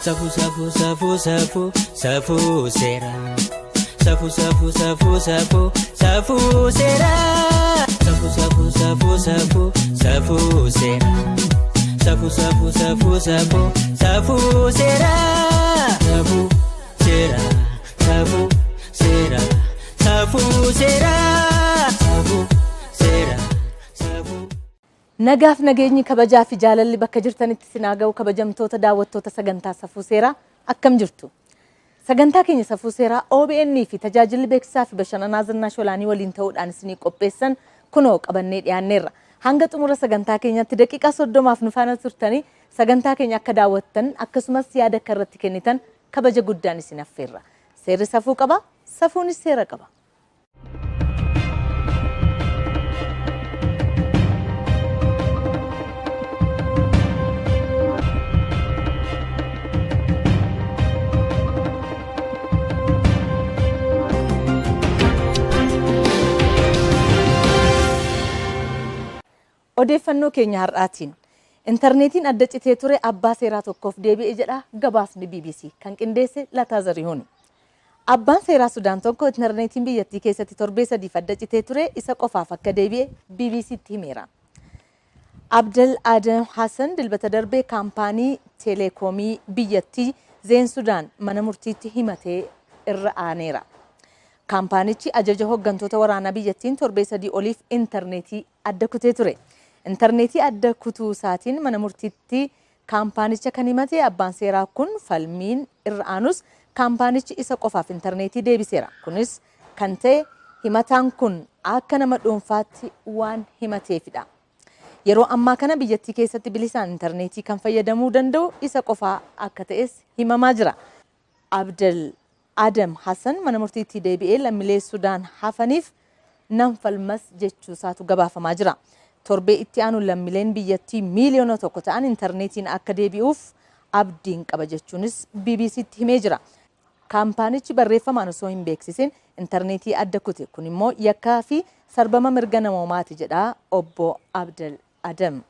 Safuu Safuu Safuu Safuu Safuu Seeraa. Safuu Safuu Safuu Safuu Safuu Seeraa. Safuu Safuu Safuu Safuu Safuu Seeraa. Safuu Safuu Safuu Safuu Safuu Seeraa. Safuu Seeraa. Safuu Seeraa. Safuu Seeraa. Safuu Seeraa. Safuu. Nagaaf nageenyi kabajaa fi jaalalli bakka jirtanitti sinaa ga'u kabajamtoota daawwattoota sagantaa Safuu Seeraa akkam jirtu. Sagantaa keenya Safuu Seeraa OBN fi tajaajilli beeksisaa fi bashannanaa Zinnaash Walaanii waliin ta'uudhaan isinii qopheessan kunoo qabannee dhiyaanneerra. Hanga xumura sagantaa keenyatti daqiiqaa 30 nu faana turtanii sagantaa keenya akka daawwattan akkasumas yaada akka irratti kennitan kabaja guddaan isin affeerra. Seerri safuu qaba, safuunis seera qaba. Odeeffannoo keenya har'aatiin intarneetiin adda citee ture abbaa seeraa tokkoof deebi'ee jedha gabaasni BBC kan qindeesse Lataa Zarihuun. Abbaan seeraa Sudaan tokko intarneetiin biyyattii keessatti torbee 3 adda citee ture isa qofaaf akka deebi'e BBCtti himeera. Abdel Adam Hassan dilbata darbee kaampaanii teleekoomii biyyattii Zeen Sudaan mana murtiitti himatee irra aaneera. Kaampaanichi ajaja hooggantoota waraanaa biyyattiin torbee 3 oliif intarneetii adda kutee ture. Intarneetii adda kutuu isaatiin mana murtiitti kaampaanicha kan himate abbaan seeraa kun falmiin irra aanus kaampaanichi isa qofaaf intarneetii deebiseera. Kunis kan ta'e himataan kun akka nama dhuunfaatti waan himateefidha. Yeroo ammaa kana biyyattii keessatti bilisaan intarneetii kan fayyadamuu danda'u isa qofaa akka ta'es himamaa jira. Abdel Adam Hassan mana murtiitti deebi'ee lammiilee Sudaan hafaniif nan falmas jechuusaatu gabaafamaa jira. Torbee itti aanu lammiileen biyyattii miiliyoona 1 ta'an intarneetiin akka deebi'uuf abdiin qaba jechuunis BBCtti himee jira. Kaampaanichi barreeffamaan osoo hin beeksisin intarneetii adda kute kun immoo yakkaa fi sarbama mirga namoomaati jedha obbo Abdel Adam.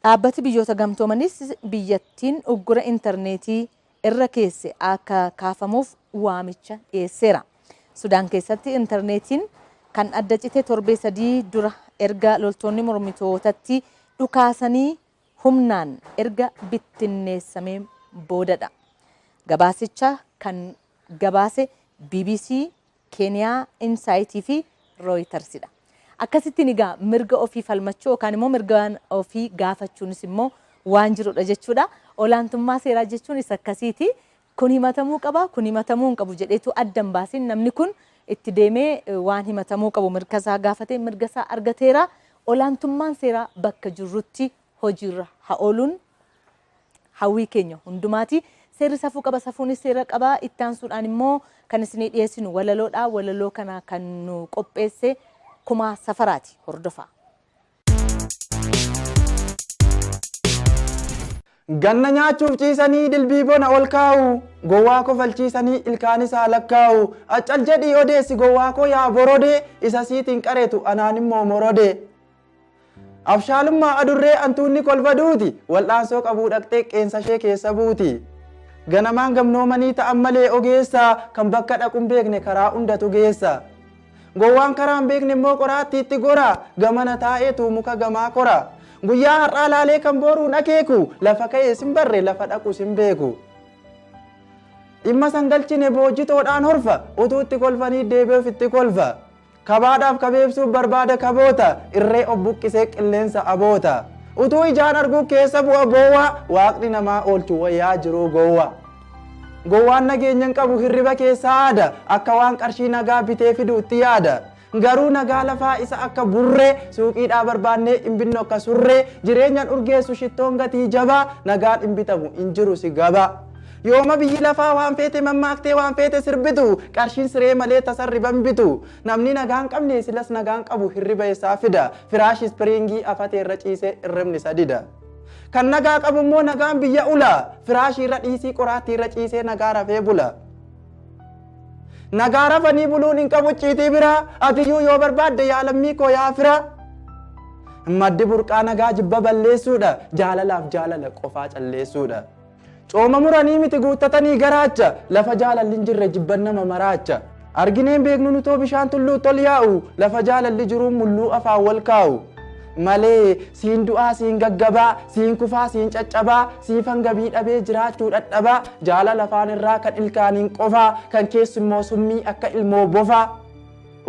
Dhaabbati biyyoota gamtoomanis biyyattiin uggura intarneetii irra keesse akka kaafamuuf waamicha dhiyeesseera. Sudaan keessatti intarneetiin kan adda cite torbee 3 dura erga loltoonni mormitootatti dhukaasanii humnaan erga bittinneessamee boodadha. Gabaasicha kan gabaase BBC, Keniyaa, Insight fi Reutersidha. Akkasittiin egaa mirga ofii falmachuu yookaan immoo mirga ofii gaafachuunis immoo waan jirudha jechuudha. Olaantummaa seeraa jechuun isa akkasiiti. Kun himatamuu qaba, kun himatamuu hin qabu jedheetu addan baasin namni kun itti deemee waan himatamuu qabu mirga isaa gaafatee mirga isaa argateera. Olaantummaan seeraa bakka jirrutti hojiirra haa ooluun hawwii keenya hundumaati. Seerri safuu qaba, safuunis seera qaba. Itti aansuudhaan immoo kan isinii dhiyeessinu walaloodha. Walaloo kana kan nu qopheesse Kumaa Safaraati. Hordofaa. Ganna nyaachuuf ciisanii dilbii bona ol kaa'u gowwaa ko falchiisanii ilkaan isaa lakkaa'u accal jedhii odeessi gowwaa ko yaa borode isa siitiin qareetu anaan immoo morode abshaalummaa adurree antuunni kolfaduuti wal'aansoo qabuu dhaqxee qeensa ishee keessa buuti ganamaan gamnoomanii ta'an malee ogeessa kan bakka dhaquun beekne karaa hundatu geessa gowwaan karaan beekne immoo qoraattiitti gora gamana taa'eetu muka gamaa kora guyyaa har'aa laalee kan booruun akeeku lafa ka'ee sin barre lafa dhaqu sin beeku dhimma san galchine boojjitoodhaan horfa utuu itti kolfanii deebi'uuf itti kolfa kabaadhaaf kabeebsuuf barbaada kaboota irree of buqqisee qilleensa aboota utuu ijaan arguu keessa bu'a boowwaa waaqni namaa oolchu wayyaa jiruu gowwaa gowwaan nageenyan qabu hirriba keessa aada akka waan qarshii nagaa bitee fidu itti yaada garuu nagaa lafaa isa akka burree suuqiidhaa barbaannee dhimbinno akka surree jireenyan urgeessu shittoon gatii jabaa nagaan dhimbitamu hin jiru si gabaa yooma biyyi lafaa waan feete mammaaktee waan feete sirbitu qarshiin siree malee tasarriban bitu namni nagaan qabne silas nagaan qabu hirriba isaa fida firaashi spiriingii afatee irra ciisee irribni sadida kan nagaa qabu immoo nagaan biyya ula firaashii irra dhiisii qoraattii irra ciisee nagaa rafee bula nagaa rafanii buluun hin qabu ciitii bira atiyyuu yoo barbaadde yaa lammii koo yaa fira maddi burqaa nagaa jibba balleessuudha jaalalaaf jaalala qofaa calleessuudha Cooma muranii miti guuttatanii garaacha lafa jaalalli hin jirre jibban nama maraacha. Argineen beeknu nutoo bishaan tulluu tol yaa'u lafa jaalalli jiruun mulluu afaan wal kaa'u. Malee siin du'aa siin gaggabaa siin kufaa siin caccabaa siifan gabii dhabee jiraachuu dadhabaa jaalala afaan irraa kan ilkaaniin qofaa kan keessummoo summii akka ilmoo bofaa.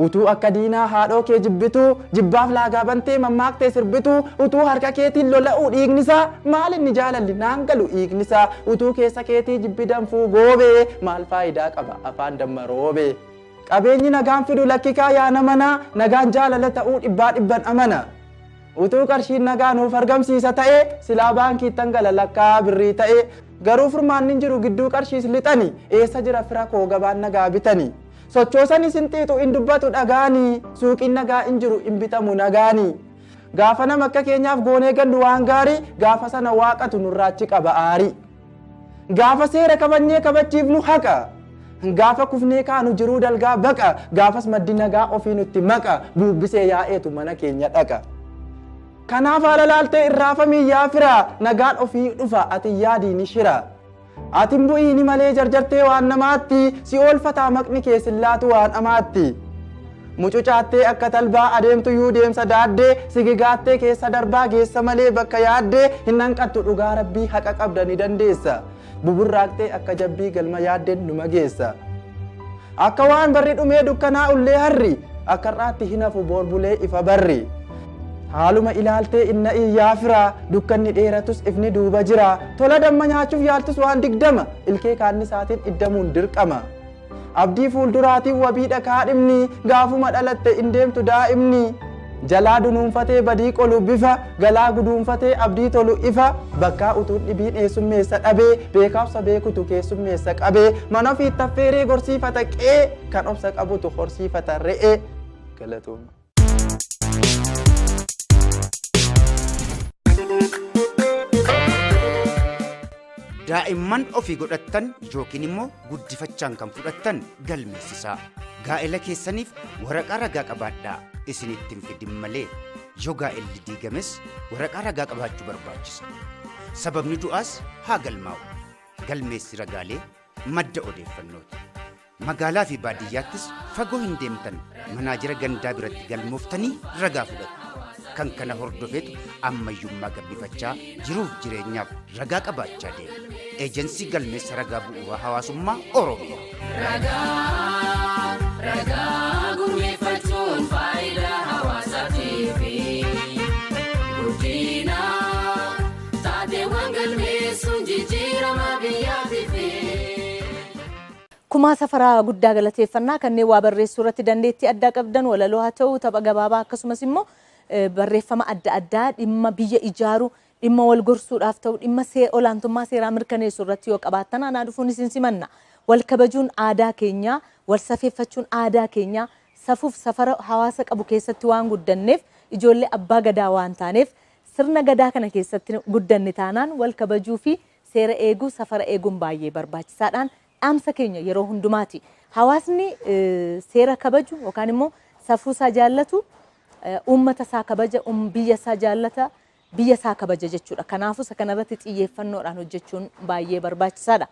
Utuu akka diinaa haadhoo kee jibbituu jibbaaf laagaa bantee mammaaktee sirbituu utuu harka keetiin lola'uu dhiignisaa maal inni jaalalli naan galu dhiignisaa utuu keessa keetii jibbi danfuu goobee maal faayidaa qaba afaan damma roobee. Qabeenyi nagaan fidu lakkikaa yaa namanaa nagaan jaalala ta'uu dhibbaa dhibban amana. Utuu qarshiin nagaa nuuf argamsiisa ta'ee silaa baankii tangala lakkaa birrii ta'ee garuu furmaanni hin jiru gidduu qarshiis lixani eessa jira fira koo gabaan nagaa bitani. Sochoosanis hin xiixu hin dubbatu dhagaanii suuqiin nagaa hin jiru hin bitamu nagaanii. Gaafa nama akka keenyaaf goonee gallu waan gaarii gaafa sana waaqatu nurraachi qaba aarii. Gaafa seera kabanyee kabachiifnu haqa. Gaafa kufnee kaanu jiruu dalgaa baqa gaafas maddi nagaa ofii nutti maqa buubbisee yaa'eetu mana keenya dhaqa. Kanaaf haala laaltee irraafamii yaa firaa nagaan ofii dhufa ati yaadiin shira. Atin bu'iini malee jarjartee waan namaatti si oolfataa maqni kee sillaatu waan amaatti. Mucucaattee akka talbaa adeemtu yuu deemsa daaddee sigigaattee keessa darbaa geessa malee bakka yaaddee hin hanqattu dhugaa rabbii haqa qabda ni dandeessa. Buburraaqxee akka jabbii galma yaaddeen numa geessa. Akka waan barri dhumee dukkanaa ullee harri akka irraatti hin hafu boorbulee ifa barri. Haaluma ilaaltee inna iyyaa firaa dukkanni dheeratus ifni duuba jira tola damma nyaachuuf yaaltus waan digdama ilkee kaannisaatiin iddamuun dirqama. Abdii fuulduraatiin wabii dhakaa dhimni gaafuma dhalatte in deemtu daa'imni. Jalaa dunuunfatee badii qolu bifa galaa guduunfatee abdii tolu ifa bakkaa utuun dhibiin eessummeessa dhabee beekaafsa beekutu keessummeessa qabee mana ofii taffeeree gorsiifata qee kan obsa qabutu horsiifata re'ee galatooma. Daa'imman ofii godhattan yookiin immoo guddifachaan kan fudhattan galmeessisaa. Gaa'ela keessaniif waraqaa ragaa qabaadhaa isinitti hin fidin malee yoo gaa'elli diigames waraqaa ragaa qabaachuu barbaachisa. Sababni du'aas haa galmaa'u. Galmeessi ragaalee madda odeeffannooti. Magaalaa fi baadiyyaattis fagoo hin deemtan manaajira gandaa biratti galmooftanii ragaa fudhatu. Kan kana hordofeetu ammayyummaa gabbifachaa jiruuf jireenyaaf ragaa qabaachaa deema. Eejensii galmeessa ragaa bu'uuraa hawaasummaa Oromiyaa. Ragaa gurmeeffachuun faayidaa hawaasaatiif guddina taateewwan galmeessuun jijjiirama biyyaatiif. Kumaa safaraa guddaa galateeffannaa kanneen waa barreessuu irratti dandeettii addaa qabdan walaloo haa ta'u tapha gabaabaa akkasumas immoo barreeffama adda addaa dhimma biyya ijaaru dhimma wal gorsuudhaaf ta'u dhimma olaantummaa seeraa mirkaneessuu irratti yoo qabaattan anaa dhufuun isin simanna. Wal kabajuun aadaa keenya, wal safeeffachuun aadaa keenya, safuuf safara hawaasa qabu keessatti waan guddanneef ijoollee abbaa gadaa waan taaneef sirna gadaa kana keessatti guddanne taanaan wal kabajuu fi seera eeguu safara eeguun baay'ee barbaachisaadhaan dhaamsa keenya yeroo hundumaati. Hawaasni seera kabaju yookaan immoo safuusaa jaallatu uummata isaa kabaja biyya isaa jaallata biyya isaa kabaja jechuudha. Kanaafuu isa kanarratti xiyyeeffannoodhaan hojjechuun baay'ee barbaachisaadha.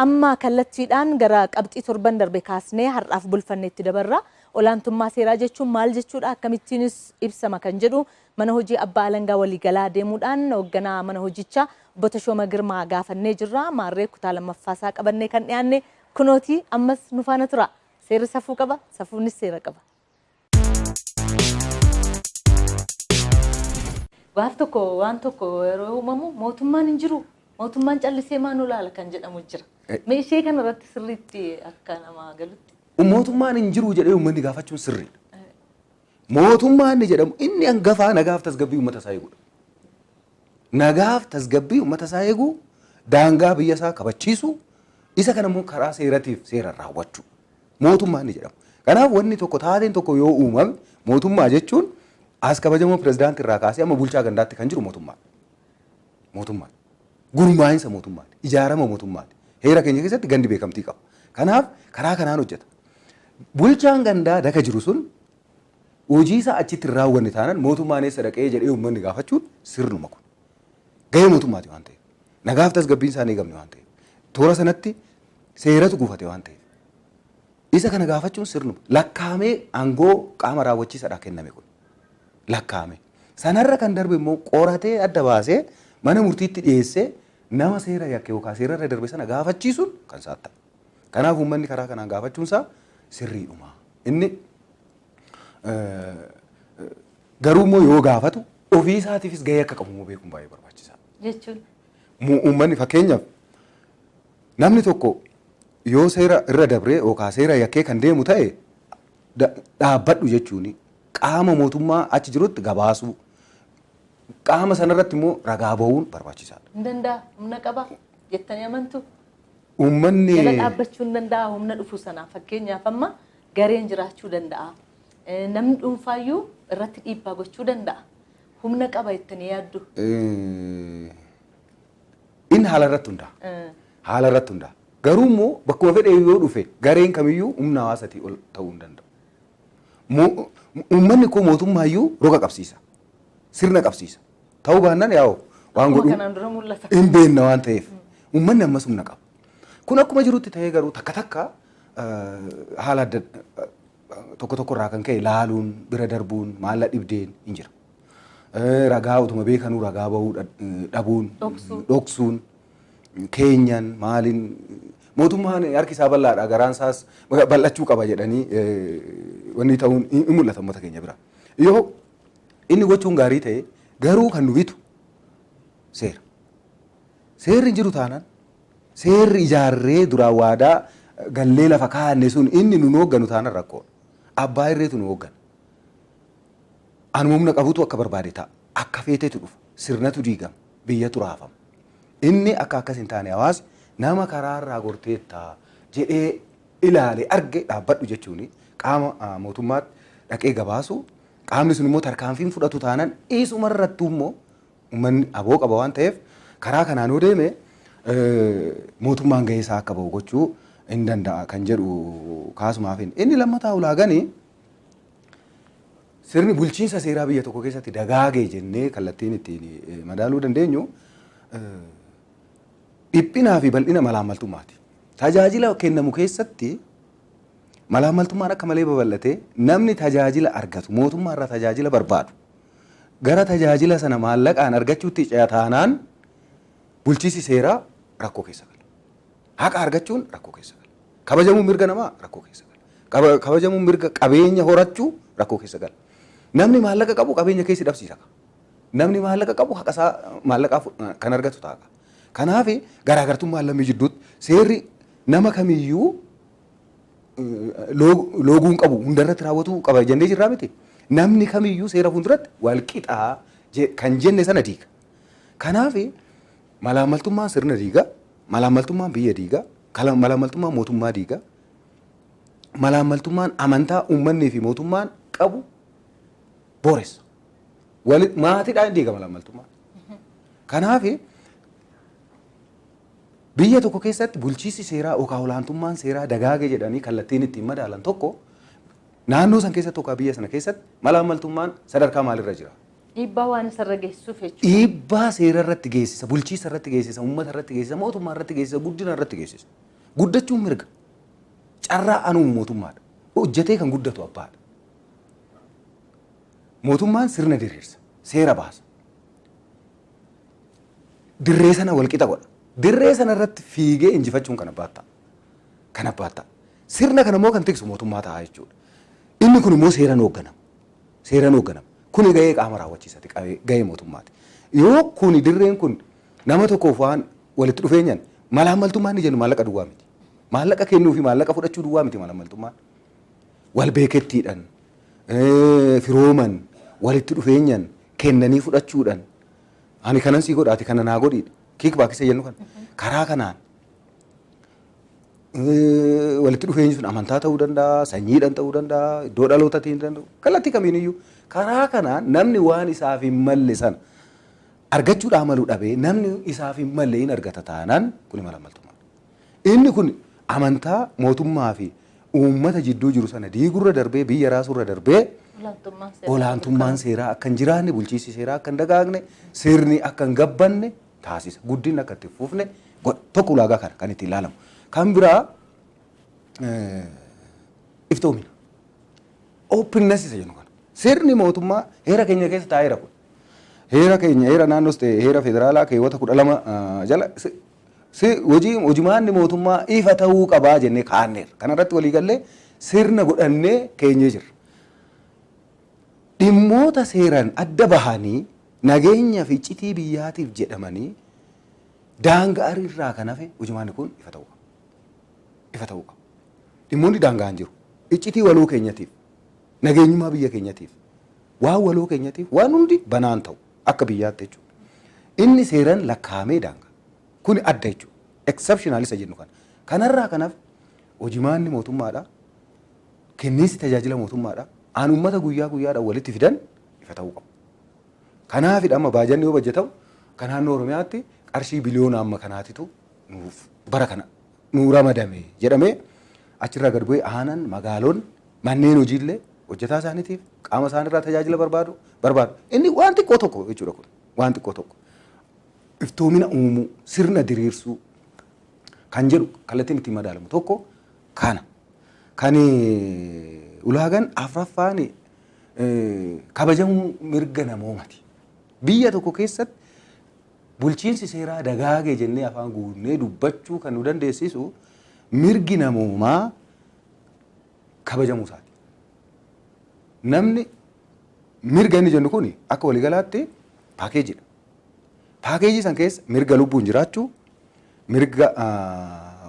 Amma kallattiidhaan gara qabxii torban darbe kaasnee har'aaf bulfanneetti dabarra. Olaantummaa seeraa jechuun maal jechuudha akkamittiinis ibsama kan jedhu mana hojii abbaa alangaa waliigalaa deemuudhaan hoogganaa mana hojichaa obbo Tashooma Girmaa gaafannee jirra. Maarree kutaa lammaffaasaa qabannee kan dhiyaanne kunooti ammas nu faana tura. Seerri safuu qaba, safuunis seera qaba. Gaaf tokko waan tokko yeroo uumamu mootummaan hin jiru. Mootummaan callisee maanuu laala kan jedhamu jira. Mee ishee kanarratti sirriitti akka namaa galutti. Mootummaan hin jiru jedhee uummanni gaafachuun sirriidha. Mootummaan inni jedhamu inni hangafaa nagaaf tasgabbii uummata isaa eegudha. Nagaaf tasgabbii uummata isaa eeguu daangaa biyya isaa kabachiisu isa kana immoo karaa seeratiif seera raawwachuu mootummaan inni jedhamu. Kanaaf wanni tokko taateen tokko yoo uumame mootummaa jechuun as kabajamoo pirezidaantii irraa kaasee amma bulchaa gandaatti kan jiru mootummaa. Mootummaa. Gurmaa'insa mootummaa. Ijaarama mootummaa. Heera keenya keessatti gandi beekamtii qaba. Kanaaf karaa kanaan hojjeta. Bulchaan gandaa daka jiru sun hojii isaa achitti raawwanne taanaan mootummaan eessa dhaqee jedhee uummanni gaafachuun sirnuma kun. Gahee mootummaati waan ta'eef. Nagaaf tasgabbiin isaanii eegamne waan ta'eef. toora sanatti seeratu guufate waan ta'eef. Isa kana gaafachuun sirnuma. Lakkaa'amee aangoo qaama raawwachiisaadhaa kenname kun. Lakkaa'ame. Sanarra kan darbe immoo qoratee adda baasee mana murtiitti dhiyeessee nama seera yakke yookaan seerarra darbe sana gaafachiisuun kan isaatti ta'a. Kanaaf uummanni karaa kanaan gaafachuunsaa sirriidhuma. Inni garuu immoo yoo gaafatu ofii isaatiifis gahee akka qabu immoo beekuun baay'ee barbaachisaadha. Jechuun. Uummanni fakkeenyaaf namni tokko yoo seera irra dabree yookaan seera yakkee kan deemu ta'e dhaabbadhu jechuun qaama mootummaa achi jirutti gabaasuu qaama sanarratti immoo ragaa bahuun barbaachisaadha. Hin danda'a humna qaba jettanii amantu. Uummanni jala dhaabbachuu hin danda'a humna dhufu sanaa fakkeenyaaf amma gareen jiraachuu danda'a. Namni dhuunfaayyuu irratti dhiibbaa gochuu danda'a. Humna qaba jettanii yaaddu. Inni haala irratti hundaa'a. Haala irratti hundaa'a. Garuu immoo bakkuma fedhe yoo dhufe gareen kamiyyuu humna hawaasatii ol ta'uu hin danda'u. Uummanni koo mootummaayyuu roga qabsiisa. Sirna qabsiisa. Ta'uu baannaan yaa'u waan godhu hin beekna waan ta'eef uummanni ammas humna qaba. Kun akkuma jirutti ta'ee garuu takka takka haala adda tokko tokko irraa kan ka'e laaluun bira darbuun maalla dhibdeen hin jira. Ragaa utuma beekanuu ragaa bahuu dhabuun dhoksuun keenyan maaliin mootummaan harki isaa bal'aadha garaan isaas bal'achuu qaba jedhanii wanni ta'uun hin mul'ata uummata keenya bira. Yoo inni gochuun gaarii ta'e garuu kan nu bitu seera. Seerri hin jiru taanaan seerri ijaarree duraan waadaa gallee lafa kaa'anne sun inni nu hoogganu taanaan rakkoodha. Abbaa irreetu nu hooggana. Anuma humna qabutu akka barbaade ta'a. Akka feeteetu dhufa. Sirnatu diigama. Biyyatu raafama. Inni akka akkas hin taane hawaasni nama karaarraa gorteetta jedhee ilaale arge dhaabbadhu jechuun qaama mootummaatti dhaqee gabaasu qaamni sun immoo tarkaanfiin fudhatu taanaan isumarrattuu immoo uummanni aboo qaba waan ta'eef karaa kanaan yoo deeme mootummaan gahee isaa akka bahu gochuu hin danda'a kan jedhu kaasumaaf inni lammataa ulaaganii sirni bulchiinsa seeraa biyya tokko keessatti dagaagee jennee kallattiin ittiin madaaluu dandeenyu dhiphinaa fi bal'ina malaammaltummaati. Tajaajila kennamu keessatti malaammaltummaan akka malee babal'atee namni tajaajila argatu mootummaa irraa tajaajila barbaadu gara tajaajila sana maallaqaan argachuutti ce'ataanaan bulchiinsi seeraa rakkoo keessa gala. Haqa argachuun rakkoo keessa gala. Kabajamuun mirga namaa rakkoo keessa gala. Kabajamuun mirga qabeenya horachuu rakkoo keessa gala. Namni maallaqa qabu qabeenya keessi dhabsiisa. Namni maallaqa qabu haqasaa maallaqaaf kan argatu ta'a. Kanaaf garaagartummaan lammii jidduutti seerri nama kamiyyuu looguun qabu hundarratti raawwatuu qaba jennee jirraa miti. Namni kamiyyuu seera fuulduratti walqixaa kan jenne sana diiga. Kanaaf malaammaltummaan sirna diiga, malaammaltummaan biyya diiga, malaammaltummaan mootummaa diiga, malaammaltummaan amantaa uummanni fi mootummaan qabu booressa. Maatiidhaan diiga malaammaltummaan. Kanaaf biyya tokko keessatti bulchiinsi seeraa yookaan olaantummaan seeraa dagaage jedhanii kallattiin ittiin madaalan tokko naannoo san keessatti yookaan biyya sana keessatti malaammaltummaan sadarkaa maalirra jira? Dhiibbaa waan isarra geessisuuf jechuudha. Dhiibbaa seera irratti geessisa, bulchiinsa irratti geessisa, uummata irratti geessisa, mootummaa irratti geessisa, guddina irratti geessisa. Guddachuun mirga. Carraa anuun mootummaadha. Hojjetee kan guddatu abbaadha. Mootummaan sirna diriirsa, seera baasa. Dirree sana walqixa godha. Dirree sana irratti fiigee injifachuun kan abbaa ta'a. Kan abbaa ta'a. Sirna kana immoo kan tiksu mootummaa ta'a jechuudha. Inni kun immoo seeraan hoogganama. Seeraan hoogganama. Kuni gahee qaama raawwachiisaati. Gahee mootummaati. Yoo kuni dirreen kun nama tokkoof waan walitti dhufeenyaan malaammaltummaan ni jennu maallaqa duwwaa miti. Maallaqa kennuu fi maallaqa fudhachuu duwwaa miti malaammaltummaan. Wal beekettiidhaan firooman walitti dhufeenyaan kennanii fudhachuudhaan ani kanan sii godhaati kana naa godhiidha. Kiik baakisa jennu kan karaa kanaan walitti dhufeenyi sun amantaa ta'uu danda'a, sanyiidhaan ta'uu danda'a, iddoo dhalootatiin danda'u kallattii kamiiniyyuu karaa kanaan namni waan isaaf hin malle sana argachuudhaa maluu dhabee namni isaaf hin malle hin argata taanaan kun malaammaltummaa. Inni kun amantaa mootummaa fi uummata jidduu jiru sana diigurra darbee biyya raasurra darbee olaantummaan seeraa akka hin jiraanne bulchiinsi seeraa akka hin dagaagne sirni akka hin gabbanne taasisa. Guddinni akka itti fufne tokko ulaagaa kana kan ittiin ilaalamu. Kan biraa iftoomina. Openness isa jennu kana. Sirni mootummaa heera keenya keessa taa'eera kun. Heera keenya heera naannoos ta'e heera federaalaa keewwata 12 jala hojimaanni mootummaa ifa ta'uu qabaa jennee kaa'anneera. Kanarratti walii gallee sirna godhannee keenyee jirra. Dhimmoota seeraan adda bahanii nageenya fi iccitii biyyaatiif jedhamanii daangaa irraa kan hafe hojimaanni kun ifa ta'uu qaba. Ifa ta'uu qaba. Dhimmoonni daangaan jiru. Iccitii waloo keenyatiif, nageenyummaa biyya keenyatiif, waan waloo keenyatiif waan hundi banaan ta'u akka biyyaatti jechuudha. Inni seeraan lakkaa'amee daangaa. Kuni adda jechuudha. Exceptional isa jennu kana. Kanarraa kanaaf hojimaanni mootummaadha. Kenniinsi tajaajila mootummaadha. Aan uummata guyyaa guyyaadhaan walitti fidan ifa ta'uu qabu. Kanaafidha amma baajanni yoo hojjetamu kan naannoo Oromiyaatti qarshii biliyoona amma kanaatitu nuuf bara kana nuu ramadame jedhamee achirraa gad bu'ee aanan magaaloon manneen hojiillee hojjetaa isaaniitiif qaama isaanirraa tajaajila barbaadu. Inni waan xiqqoo tokko jechuudha kun waan xiqqoo tokko. Iftoomina uumuu sirna diriirsuu kan jedhu kallattiin ittiin madaalamu tokko kana. Kan ulaagaan afraffaan kabajamuu mirga namoomaati. Biyya tokko keessatti bulchiinsi seeraa dagaagee jennee afaan guunnee dubbachuu kan nu dandeessisu mirgi namoomaa kabajamuu isaati. Namni mirga inni jennu kun akka waliigalaatti paakeejiidha. Paakeejii san keessa mirga lubbuun jiraachuu, mirga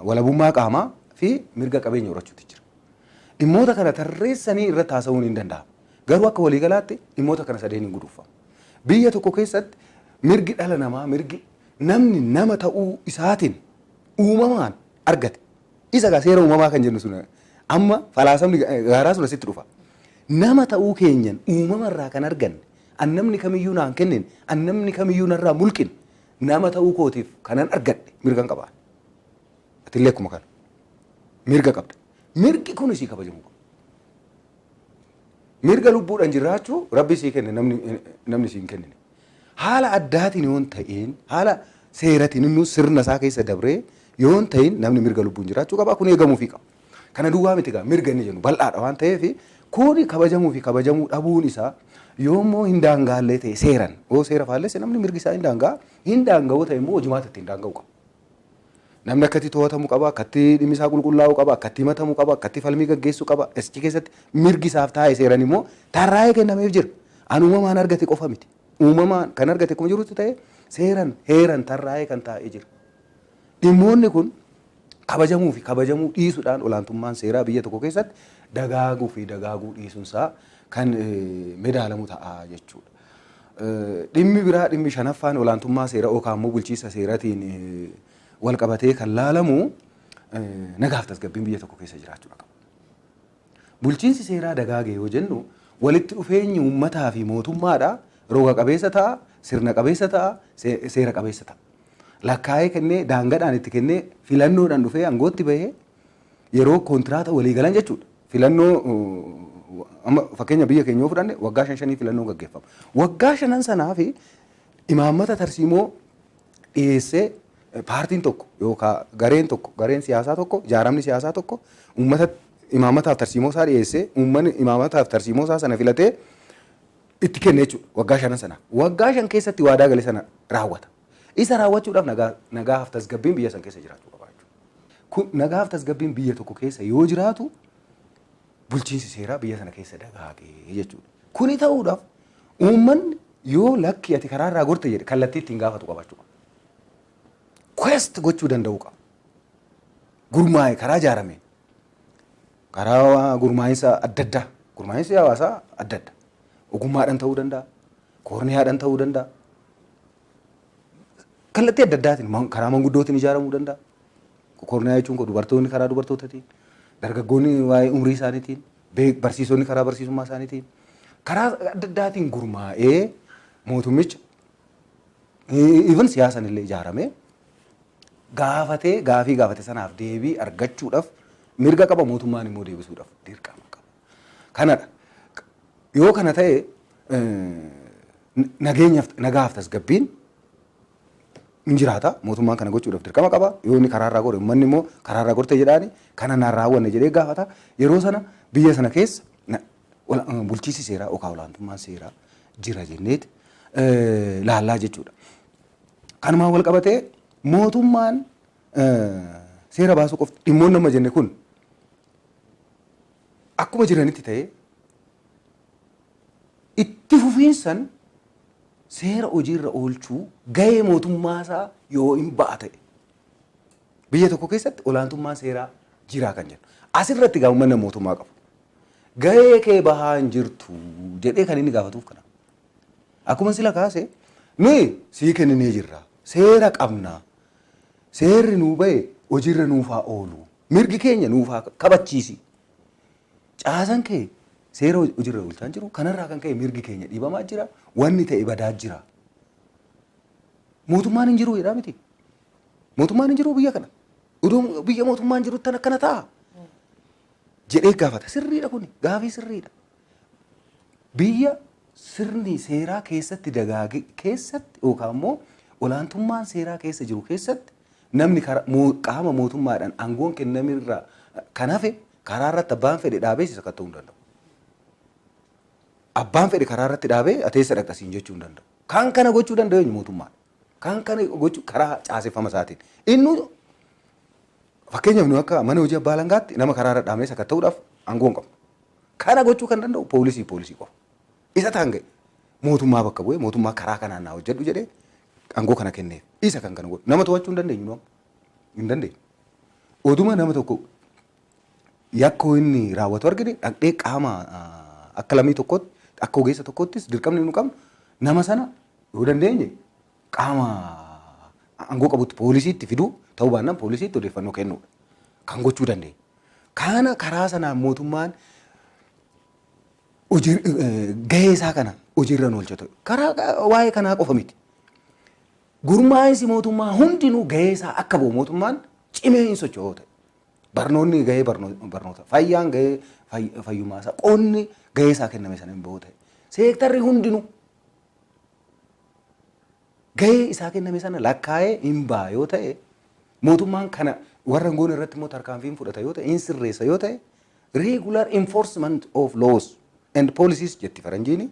walabummaa qaamaa fi mirga qabeenya horachuutu jira. Dhimmoota kana tarreessanii irratti haasa'uun hin danda'amu. Garuu akka waliigalaatti dhimmoota kana sadeen hin guduunfamu. Biyya tokko keessatti mirgi dhala namaa mirgi namni nama ta'uu isaatiin uumamaan argate. Isa gaa seera uumamaa kan jennu sun amma falaasamni gaaraa sun asitti dhufa. Nama ta'uu keenyan uumamarraa kan arganne annamni kamiyyuu naan kennine annamni kamiyyuu narraa mulqin nama ta'uu kootiif kanan argadhe mirgan qabaa. Atillee akkuma kana mirga qabda. Mirgi kun isii kabajamuu qaba. Mirga lubbuudhaan jiraachuu rabbi isii kenne namni isii hin kennine. Haala addaatiin yoon ta'een haala seeratiin inni sirna isaa keessa dabree yoon ta'in namni mirga lubbuun jiraachuu qaba. Kun eegamuufii qaba. Kana duwwaa miti gaa mirga inni jennu bal'aadha waan ta'eef kuni kabajamuu fi kabajamuu dhabuun isaa yoommoo hin daangaallee ta'e seeran yoo seera faallesse namni mirgi isaa hin daanga'uu ta'e immoo hojimaata ittiin daanga'uu qaba. Namni akkatti to'atamuu qaba, akkatti dhimmi isaa qulqullaa'uu qaba, akkatti himatamuu qaba, akkatti falmii gaggeessuu qaba. Achi keessatti mirgi isaaf taa'e seeran immoo tarraa'ee kennameef jira. An uumamaan argate qofa miti. Uumamaan kan argate kuma jirutti ta'e seeran heeran tarraa'ee kan taa'ee jira. Dhimmoonni kun kabajamuu fi kabajamuu dhiisuudhaan olaantummaan seeraa biyya tokko keessatti dagaaguu fi dagaaguu dhiisuunsaa kan madaalamu ta'a jechuudha. Dhimmi biraa dhimmi shanaffaan olaantummaa seeraa yookaan immoo bulchiinsa seeraatiin wal qabatee kan laalamu nagaaf tasgabbiin biyya tokko keessa jiraachuudha qaba. Bulchiinsi seeraa dagaagee yoo jennu walitti dhufeenyi uummataa fi mootummaadha roga qabeessa ta'a, sirna qabeessa ta'a, seera qabeessa ta'a. Lakkaa'ee kennee daangadhaan itti kennee filannoodhaan dhufee aangootti bahee yeroo kontiraata walii galan jechuudha. Filannoo amma fakkeenya biyya keenya yoo fudhanne waggaa 5 filannoo gaggeeffama. Waggaa 5 sanaa fi imaammata tarsiimoo dhiyeessee paartiin tokko yookaan gareen siyaasaa tokko ijaaramni siyaasaa tokko uummata imaammataaf tarsiimoo isaa dhiyeessee uummanni imaammataaf tarsiimoo isaa sana filatee itti kenne jechuudha waggaa 5 sana. Waggaa 5 keessatti waadaa gale sana raawwata. Isa raawwachuudhaaf nagaaf tasgabbiin biyya san keessa jiraachuu qaba jechuudha. Nagaaf tasgabbiin biyya tokko keessa yoo jiraatu bulchiinsi seeraa biyya sana keessa dagaagee jechuudha. Kuni ta'uudhaaf uummanni yoo lakki ati karaarraa gorte jedhe kallattii ittiin gaafatu qabaachuu qaba. Quest gochuu danda'uu qaba. Gurmaa'e karaa ijaarameen karaa gurmaa'insa adda addaa gurmaa'insi hawaasaa adda adda ogummaadhaan ta'uu danda'a koorniyaadhaan ta'uu danda'a kallattii adda addaatiin karaa manguddootiin ijaaramuu danda'a koorniyaa jechuun dubartoonni karaa dubartootaatiin dargaggoonni waa'ee umrii isaaniitiin barsiisonni karaa barsiisummaa isaaniitiin karaa adda addaatiin gurmaa'ee mootummicha even siyaasan illee ijaaramee gaafii gaafate sanaaf deebii argachuudhaaf mirga qaba mootummaan immoo deebisuudhaaf dirqama qaba. Kanadha. Yoo kana ta'e nagaaf tasgabbiin hin jiraata. Mootummaan kana gochuudhaaf dirqama qaba. Yoo inni karaarraa gore uummanni immoo karaarraa gorte jedhaani kana naan raawwanne jedhee gaafata. Yeroo sana biyya sana keessa bulchiinsi seeraa yookaan olaantummaan seeraa jira jenneeti laallaa jechuudha. Kanumaan wal qabatee mootummaan seera baasuu qofti dhimmoonni nama jenne kun akkuma jiranitti ta'ee itti fufiinsan seera hojiirra oolchuu gahee mootummaasaa yoo hin ba'a ta'e biyya tokko keessatti olaantummaan seeraa jiraa kan jennu. Asirratti gaafummaan mootummaa qabu. Gahee kee bahaa hin jirtu jedhee kan inni gaafatuuf kana. Akkuma sila kaase nuyi sii kenninee jirra. Seera qabna. Seerri nuu bahe hojiirra nuufaa oolu. Mirgi keenya nuufaa kabachiisi. Caasan kee seera hojiirra oolchaa jiru kanarraa kan ka'e mirgi keenya dhiibamaa jira. Wanni ta'e badaa jira. Mootummaan hin jiru jedhaa miti. Mootummaan hin jiru biyya kana. Odoo biyya mootummaan jirutti akkana ta'a. Jedhee gaafata. Sirriidha kuni. Gaafii sirriidha. Biyya sirni seeraa keessatti dagaage keessatti yookaan immoo olaantummaan seeraa keessa jiru keessatti namni qaama mootummaadhaan aangoon kennamirraa kan hafe karaa irratti abbaan fedhe dhaabee isa katta'uu hin danda'u. Abbaan fedhe karaa irratti dhaabee ateessa dhaqxasiin jechuu hin danda'u. Kan kana gochuu danda'u eenyu mootummaadha. Kan kana gochuu karaa caaseffama isaatiin. Inni fakkeenyaaf nu akka mana hojii abbaa langaatti nama karaa irra dhaabee isa katta'uudhaaf aangoo hin qabu. Kana gochuu kan danda'u poolisii qofa. Isa taan ga'e mootummaa bakka bu'ee mootummaa karaa kanaan naa hojjedhu jedhee aangoo kana kenneef. Isa kan kana godhu. Nama to'achuu hin dandeenyu. Hin dandeenyu. Oduma nama tokko yakka inni raawwatu argine dhaqxee qaama akka lammii tokkotti akka ogeessa tokkottis dirqamni nu qabnu nama sana yoo dandeenye qaama aangoo qabutti poolisiitti fiduu ta'uu baannaan poolisiitti odeeffannoo kennuudha. Kan gochuu dandeenya. Kana karaa sanaan mootummaan gahee isaa kana hojiirra oolchatu. Karaa waa'ee kanaa qofa miti. Gurmaa'insi mootummaa hundinuu gahee isaa akka bahu mootummaan cimee hin socho'u ta'e. Barnoonni gahee barnoota. Fayyaan gahee fayyummaa isaa. Qonni gahee isaa kenname sana hin bahu ta'e. Seektarri hundinuu gahee isaa kenname sana lakkaa'ee hin baha yoo ta'e mootummaan kana warra goon irratti immoo tarkaanfiin fudhata yoo ta'e hin sirreessa yoo ta'e regular enforcement of laws and policies jetti faranjiini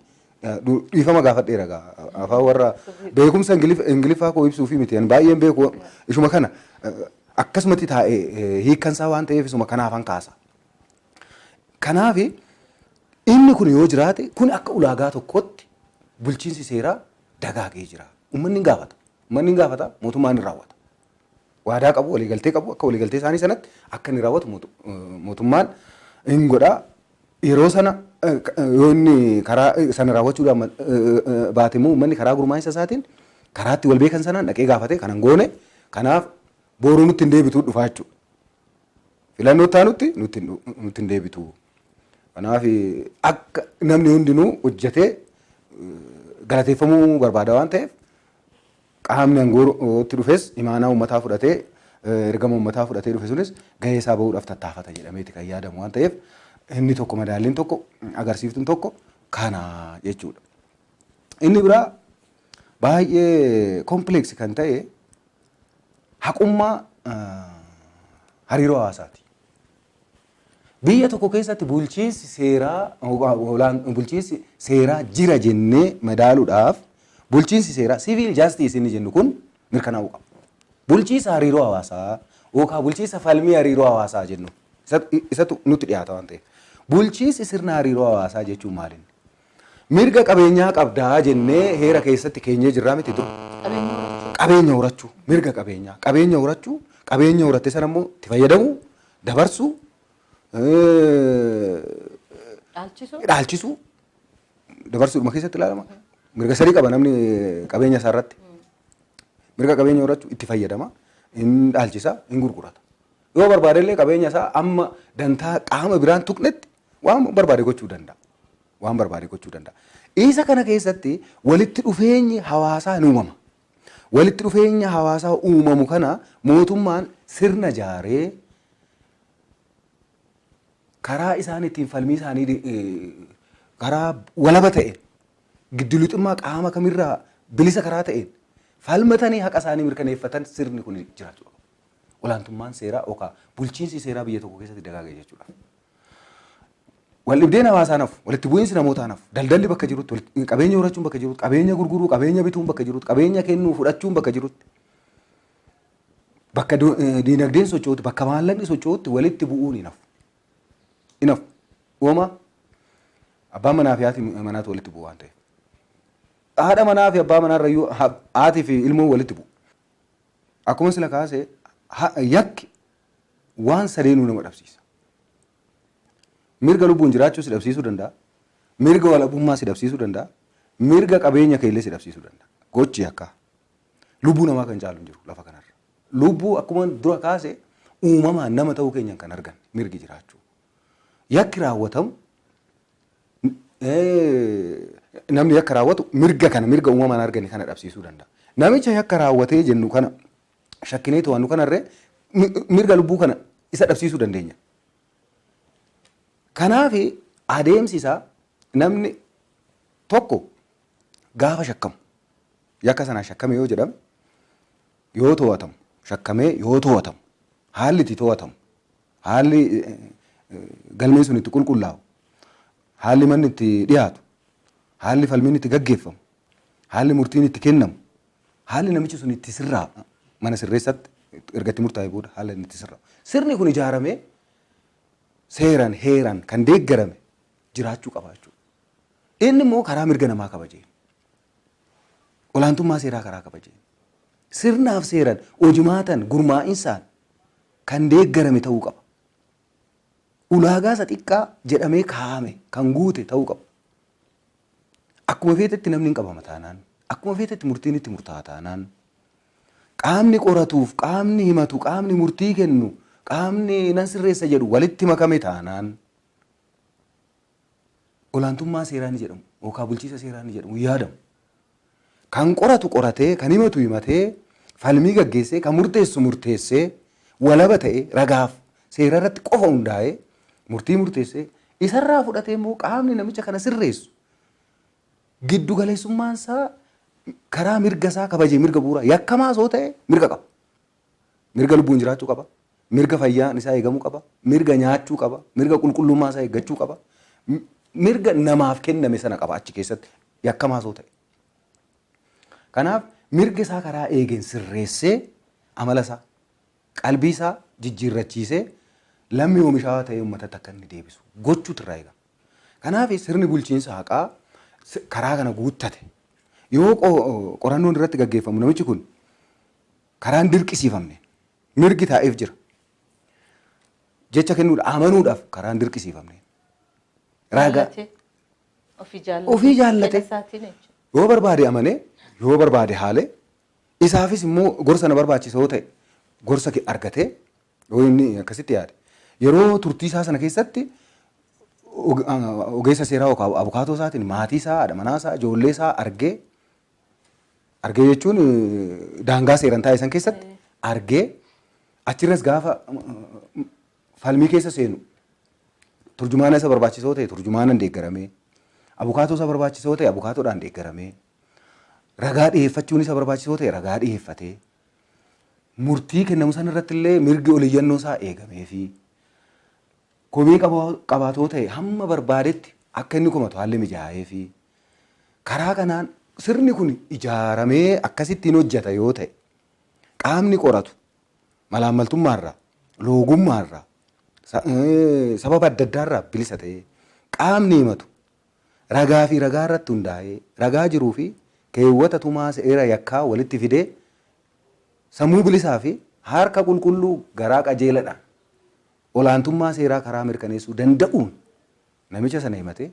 dhiifama gaafadheera afaan warra beekumsa ingiliffaa koo ibsuu fi miti baay'een beeku ishuma kana akkasumatti taa'ee hiikkansaa waan ta'eef isuma kanaafan kaasa. Kanaaf inni kun yoo jiraate kun akka ulaagaa tokkotti bulchiinsi seeraa dagaagee jira. Uummanni hin gaafata. Uummanni hin gaafata mootummaan hin raawwata. Waadaa qabu waliigaltee qabu akka waliigaltee isaanii sanatti akka inni raawwatu mootummaan hin godhaa. Yeroo sana yoo inni karaa sana raawwachuudhaan baate immoo uummanni karaa gurmaa'insa isaatiin karaatti wal beekan sanaan dhaqee gaafate kanan goone kanaaf booruu nutti hin deebituu dhufaa jechuudha. Filannoo taanutti nutti hin deebituu. Kanaaf akka namni hundinuu hojjetee galateeffamuu barbaada waan ta'eef qaamni aangootti dhufes imaanaa uummataa fudhatee ergama uummataa fudhatee dhufe sunis gahee isaa bahuudhaaf tattaafata jedhameeti kan yaadamu waan ta'eef inni tokko madaalliin tokko agarsiiftuun tokko kana jechuudha. Inni biraa baay'ee kompleeksi kan ta'e haqummaa hariiroo hawaasaati. Biyya tokko keessatti bulchiinsi seeraa jira jennee madaaluudhaaf bulchiinsi seeraa siviil jaastiis inni jennu kun mirkanaa'uu qaba. Bulchiinsa hariiroo hawaasaa yookaan bulchiinsa falmii hariiroo hawaasaa jennu isatu nutti dhiyaata waan ta'eef. Bulchiinsi sirna hariiroo hawaasaa jechuun maali? Mirga qabeenyaa qabdaa jennee heera keessatti keenyee jirraa miti ture. Qabeenya horachuu, mirga qabeenyaa, qabeenya horatte sana immoo itti fayyadamuu, dabarsuu, dhaalchisuu, dabarsuudhuma keessatti ilaalama. Mirga sadii qaba namni qabeenya isaa irratti. Mirga qabeenya horachuu itti fayyadama, hin dhaalchisa, hin gurgurata. Yoo barbaade illee qabeenya isaa amma dantaa qaama biraan tuqnetti waan barbaade gochuu danda'a. Waan barbaade gochuu danda'a. Isa kana keessatti walitti dhufeenyi hawaasaa ni uumama. Walitti dhufeenya hawaasaa uumamu kana mootummaan sirna jaaree karaa isaan ittiin falmii isaanii karaa walaba ta'een gidduu lixummaa qaama kamirraa bilisa karaa ta'een falmatanii haqa isaanii mirkaneeffatan sirni kun jiraachuu qaba. Olaantummaan seeraa yookaan bulchiinsi seeraa biyya tokko keessatti dagaagee jechuudha. Waldhibdeen hawaasaa naaf, walitti bu'iinsi namootaa naaf, daldalli bakka jirutti, qabeenya horachuun bakka jirutti, qabeenya gurguruu, qabeenya bituun bakka jirutti, qabeenya kennuu fudhachuun bakka jirutti, bakka diinagdeen socho'utti, bakka maallaqni socho'utti walitti bu'uun hin hafu. Hin hafu. Uuma abbaan manaa fi haati manaatu walitti bu'u waan ta'eef. Haadha manaa fi abbaa manaa irrayyuu haatii fi ilmoon walitti bu'u. Akkuma sila kaasee yakki waan sadeenuu nama dhabsiisa. Mirga lubbuun jiraachuu si dhabsiisuu danda'a. Mirga walabummaa si dhabsiisuu danda'a. Mirga qabeenya keellee si dhabsiisuu danda'a. Gochi akka lubbuu namaa kan caalu hin jiru lafa kanarra. Lubbuu akkuma dura kaase uumamaan nama ta'uu keenyan kan argan mirgi jiraachuu. Yakki raawwatamu namni yakka raawwatu mirga kana mirga uumamaan argani kana dhabsiisuu danda'a. Namicha yakka raawwatee jennu kana shakkinee to'annu kanarree mirga lubbuu kana isa dhabsiisuu dandeenya. Kanaaf adeemsi isaa namni tokko gaafa shakkamu yakka sanaa shakkame yoo jedhame yoo to'atamu shakkamee yoo to'atamu haalli itti to'atamu haalli galmeen sun itti qulqullaa'u haalli manni itti dhiyaatu haalli falmiin itti gaggeeffamu haalli murtiin itti kennamu haalli namichi sun itti sirraa mana sirreessatti erga itti murtaa'e booda haalli itti sirraa sirni kun ijaaramee seeraan heeraan kan deeggarame jiraachuu qabaachuu. Inni immoo karaa mirga namaa kabajee olaantummaa seeraa karaa kabajee sirnaaf seeraan hojimaatan gurmaa'insaan kan deeggarame ta'uu qaba. Ulaagaa isa xiqqaa jedhamee kaa'ame kan guute ta'uu qaba. Akkuma feetetti namni hin qabama taanaan akkuma feetetti murtiin itti murtaa'a taanaan qaamni qoratuuf qaamni himatu qaamni murtii kennu qaamni nan sirreessa jedhu walitti makame taanaan olaantummaa seeraa ni jedhamu yookaan bulchiisa seeraa ni jedhamu yaadamu. Kan qoratu qoratee kan himatu himatee falmii gaggeessee kan murteessu murteessee walaba ta'e ragaaf seera irratti qofa hundaa'ee murtii murteessee isarraa fudhatee immoo qaamni namicha kana sirreessu giddu galeessummaan isaa karaa mirga isaa kabajee mirga bu'uuraa yakkamaa soo ta'e mirga qaba. Mirga lubbuun jiraachuu qaba. Mirga fayyaan isaa eegamuu qaba. Mirga nyaachuu qaba. Mirga qulqullummaa isaa eeggachuu qaba. Mirga namaaf kenname sana qaba achi keessatti yakkamaa soo ta'e. Kanaaf mirga isaa karaa eegeen sirreessee amala isaa qalbii isaa jijjiirrachiisee lammii oomishaa ta'ee uummatatti akka inni deebisu gochuutu irraa eegama. Kanaaf sirni bulchiinsa haqaa karaa kana guuttate yoo qorannoon irratti gaggeeffamu namichi kun karaan dirqisiifamne mirgi taa'eef jira. Jecha kennuudha amanuudhaaf karaan dirqisiifamne. Raagaa ofii jaallate yoo barbaade amanee yoo barbaade haalee isaafis immoo gorsa na barbaachisa yoo ta'e gorsa argatee yoo inni akkasitti yaade yeroo turtii isaa sana keessatti ogeessa seeraa yookaan abukaatoo isaatiin maatii isaa haadha manaa isaa ijoollee isaa argee jechuun daangaa seeran taa'e san keessatti argee achirras gaafa falmii keessa seenu turjumaana isa barbaachisoo ta'e turjumaanaan deeggaramee abukaatoo isa barbaachisoo ta'e abukaatoodhaan deeggaramee ragaa dhiyeeffachuun isa barbaachisoo ta'e ragaa dhiyeeffatee murtii kennamu sana irratti illee mirgi oliyyannoo isaa eegamee fi komii qabaatoo ta'e hamma barbaadetti akka inni komatu haalli mijaa'ee fi karaa kanaan sirni kun ijaaramee akkasittiin hojjeta yoo ta'e qaamni qoratu malaammaltummaarraa loogummaarraa sababa adda addaarraa bilisa ta'ee qaamni himatu ragaa fi ragaa irratti hundaa'ee ragaa jiruu fi keewwata tumaa seera yakkaa walitti fidee sammuu bilisaa fi harka qulqulluu garaa qajeeladhaan olaantummaa seeraa karaa mirkaneessuu danda'uun namicha sana himatee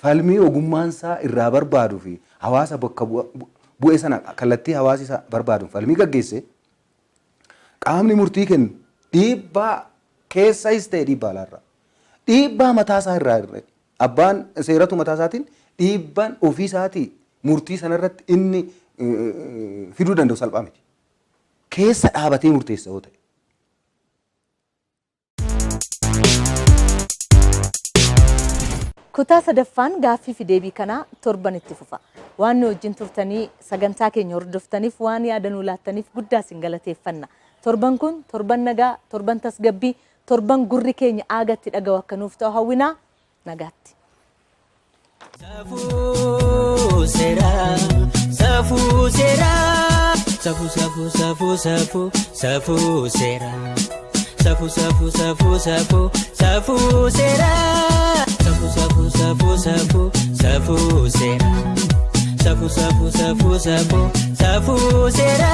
falmii ogummaan isaa irraa barbaaduu fi hawaasa bakka bu'e sana kallattii hawaasi isaa barbaaduun falmii gaggeesse qaamni murtii kennu dhiibbaa keessas ta'e dhiibbaa alaarraa dhiibbaa mataasaa irraa abbaan seeratu mataa isaatiin dhiibbaan ofii isaatii murtii sanarratti inni fiduu danda'u salphaa miti. Keessa dhaabatee murteessa yoo ta'e. Kutaa sadaffaan gaaffii fi deebii kanaa torban itti fufa. Waan nu wajjin turtanii sagantaa keenya hordoftaniif waan yaada nuu laattaniif guddaa isin galateeffanna. Torban kun torban nagaa, torban tasgabbii, torban gurri keenya aagatti dhaga'u akka nuuf ta'u hawwinaa nagaatti. Safuu Seeraa, Safuu Seeraa, Safuu Safuu Safuu Safuu Safuu Seeraa, Safuu Safuu Safuu Safuu Safuu Seeraa, Safuu Safuu Safuu Safuu Safuu Seeraa, Safuu Safuu Safuu Safuu Safuu Seeraa.